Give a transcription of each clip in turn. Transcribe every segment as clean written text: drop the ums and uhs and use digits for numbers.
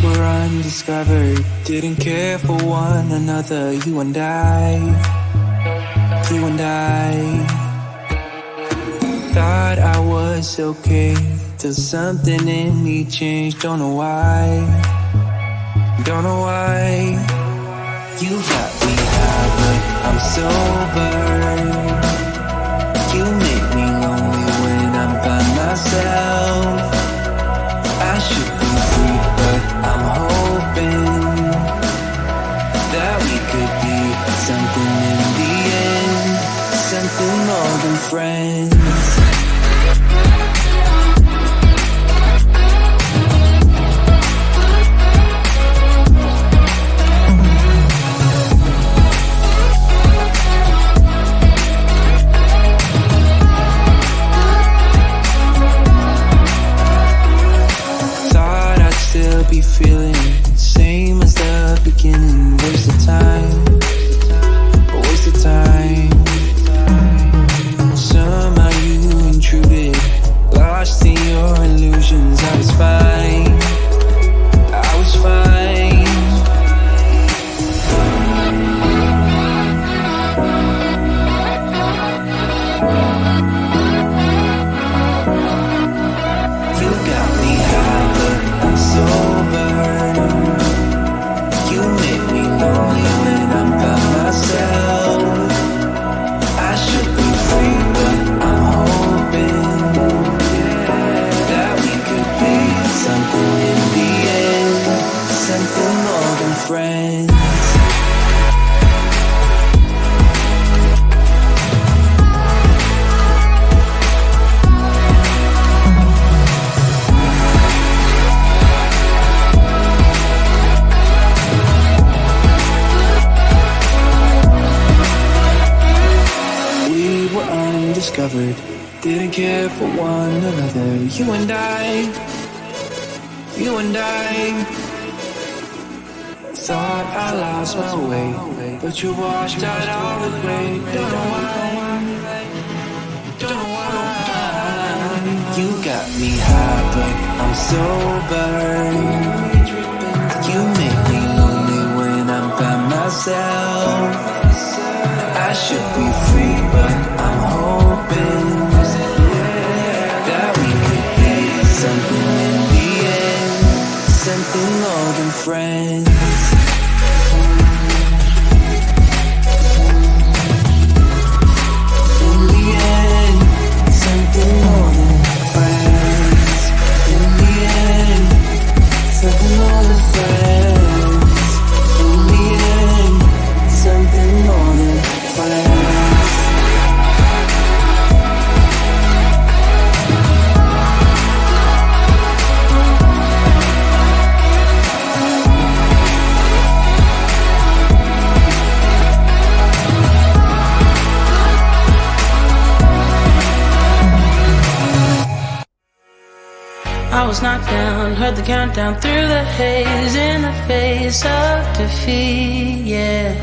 were undiscovered, didn't care for one another. You and I thought I was okay till something in me changed. Don't know why. You got me high, but I'm sober. You make me lonely when I'm by myself. I should be free, but I'm hoping that we could be something in the end, something more than friends. Be feeling same as the beginning. Waste of time. Somehow you intruded, lost in your illusions. I was fine. You got me high, but I'm sober. You make me lonely when I'm by myself. I should be free, but I'm hoping that we could be something in the end, something more than friends. Discovered, didn't care for one another. You and I thought I lost my way, but you washed out all the gray. Don't know why. You got me high, but I'm sober. You make me lonely when I'm by myself. I should be free, but I'm hoping that we could be something in the end, something more than friends. In the end, something more than friends. In the end, something more than friends. In the end, something more than friends. I was knocked down, heard the countdown through the haze, in the face of defeat, yeah.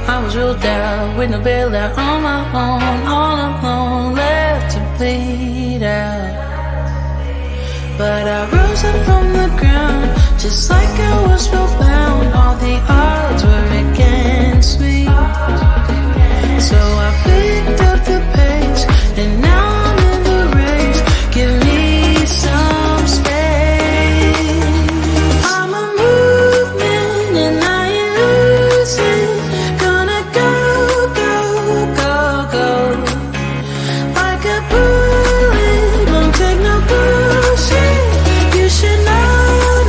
I was ruled out with no bailout, on my own, all alone, left to bleed out. But I rose up from the ground, just like I was spellbound. All the odds were against me, so I picked up the pace, and now I'm in the race. Give me some space. I'm a movement and I ain't losing. Gonna go, go, go, go. Like a bullet, won't take no bullshit. You should know,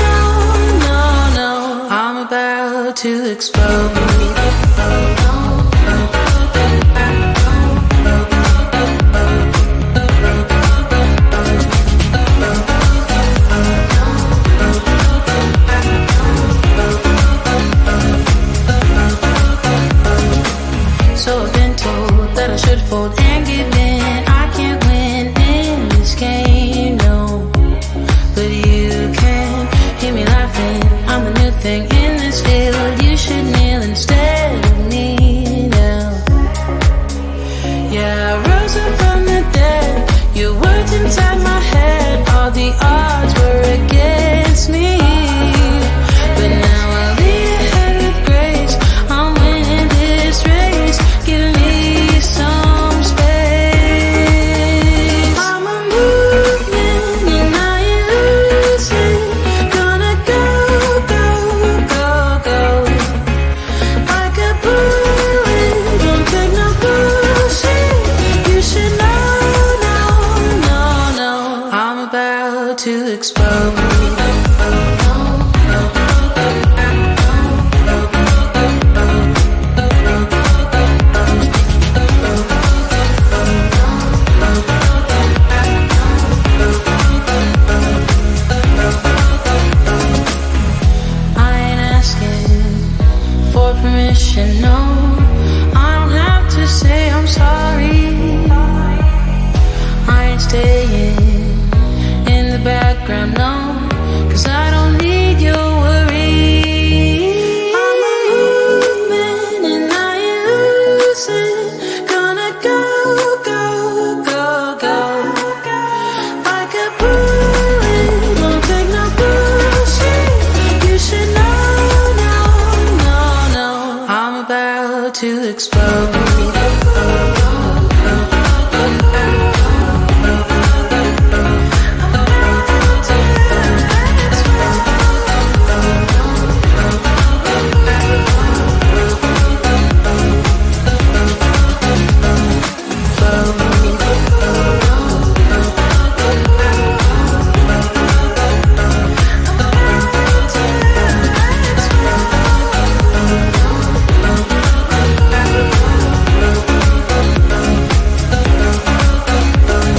no. I'm about to explode. So I've been told that I should fold and give in. I can't win in this game, no. But you can hear me laughing. I'm the new thing in this field. You should kneel instead of me now. Yeah, I rose up from the dead. Your words inside my head. All the odds were against permission, no. I don't have to say I'm sorry. I ain't staying in the background, no. 'Cause I don't need your worry. I'm a movement and I ain't losing. Gonna go, go, go, go. Like a bullet, won't take no bullshit. You should know, no, no, no. I'm about to explode.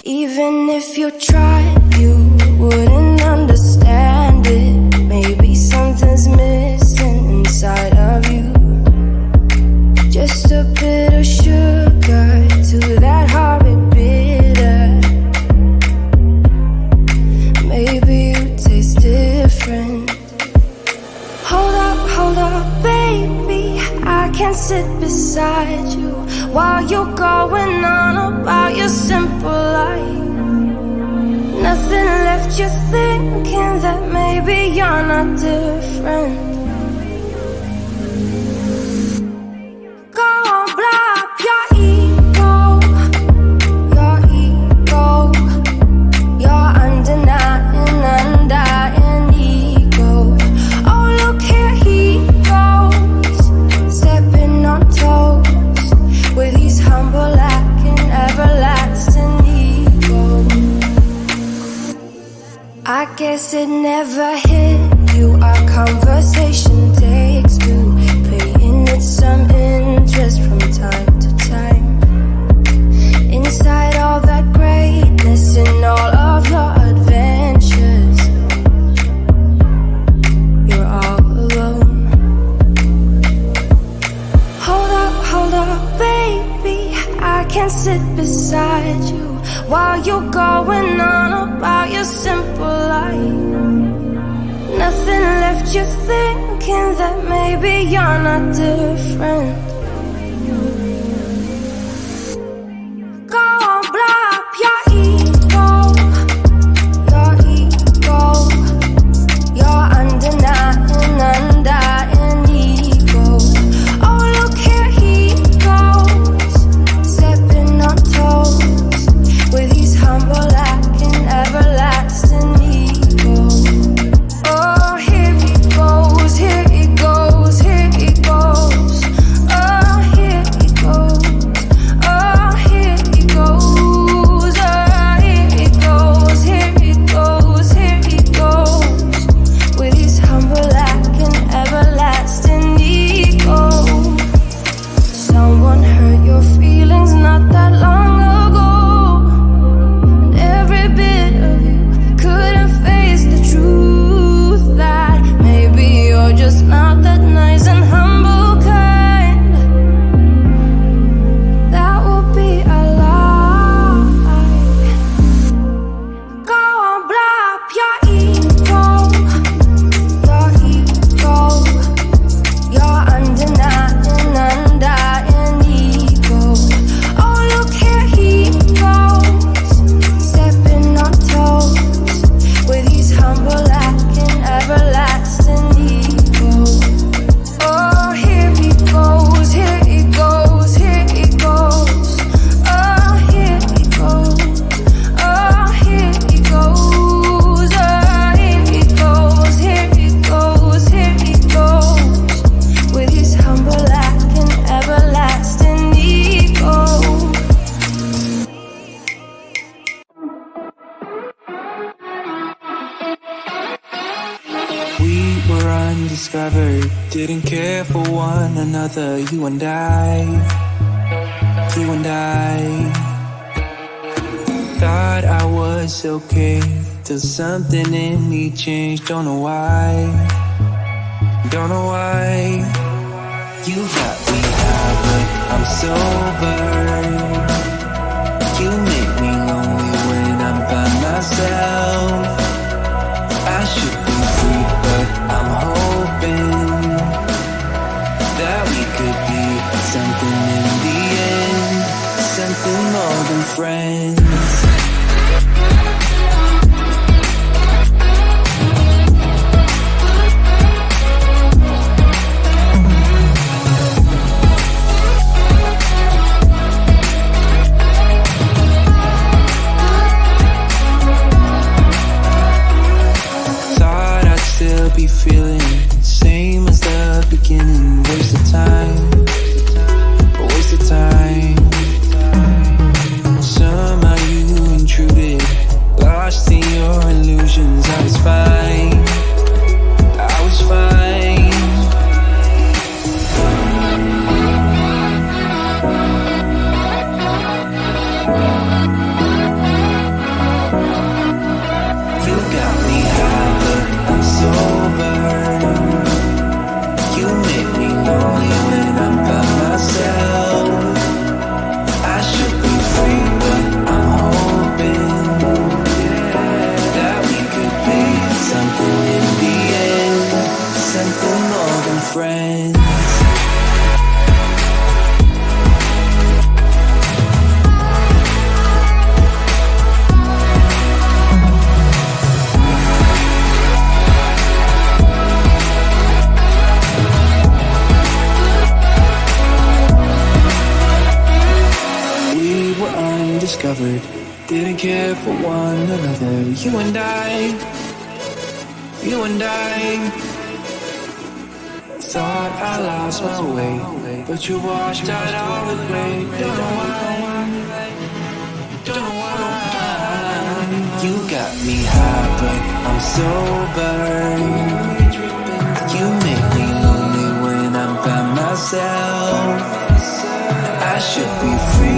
Even if you tried, you wouldn't understand it. Maybe something's missing inside of you. Just a bit of sugar to that horrid bitter. Maybe you taste different. Hold up, baby. I can't sit beside you while you're going on about your simple life. Nothing left you thinking that maybe you're not different. Go on, blow up your ego. Your ego. Your undying ego. Oh, look here he goes, stepping on toes with his humble lacking everlasting ego. I guess it never hit you. Our conversation takes two, paying it some interest from time to time. Inside all that greatness and all of your adventures, you're all alone. Hold up, baby. I can't sit beside you while you're going on about your simple life. Nothing left you thinking that maybe you're not different. Go on, blow up your ego. Your ego. Your undying ego. Oh, look here he goes, stepping on toes with his humble lacking everlasting ego. Oh, here he goes, here he goes, here he goes. Oh, here he goes, oh, here he goes, oh, here he goes, here he goes, here he goes with his humble lacking everlasting ego. Someone hurt your feelings not that long ago, and every bit of you couldn't face the truth that maybe you're just not that nice and humble kind. That would be a lie. Go on, blow up your ego. Your ego. Your undying ego. Oh, look here he goes, stepping on toes with his humble lacking everlasting ego. Oh, here he goes, here he goes, here he goes. Oh, here he goes, oh, here he goes, oh, here he goes, here he goes, here he goes with his humble lacking everlasting ego. We were undiscovered, didn't care for one another. You and I. Thought I was okay till something in me changed. Don't know why. You got me high, but I'm sober. You make me lonely when I'm by myself. I should be free, but I'm hoping that we could be something in the end, something more than friends. Still be feeling same as the beginning. Waste of time, waste of time. Somehow you intruded, lost in your illusions. I was fine, I was fine. You got me high, but I'm sober. You make me lonely when I'm by myself. I should be free, but I'm hoping that we could be something in the end, something more than friends. Undiscovered, didn't care for one another. You and I thought I lost my way, but you washed out all the gray. Don't know why, don't know why. You got me high, but I'm sober. You make me lonely when I'm by myself. I should be free,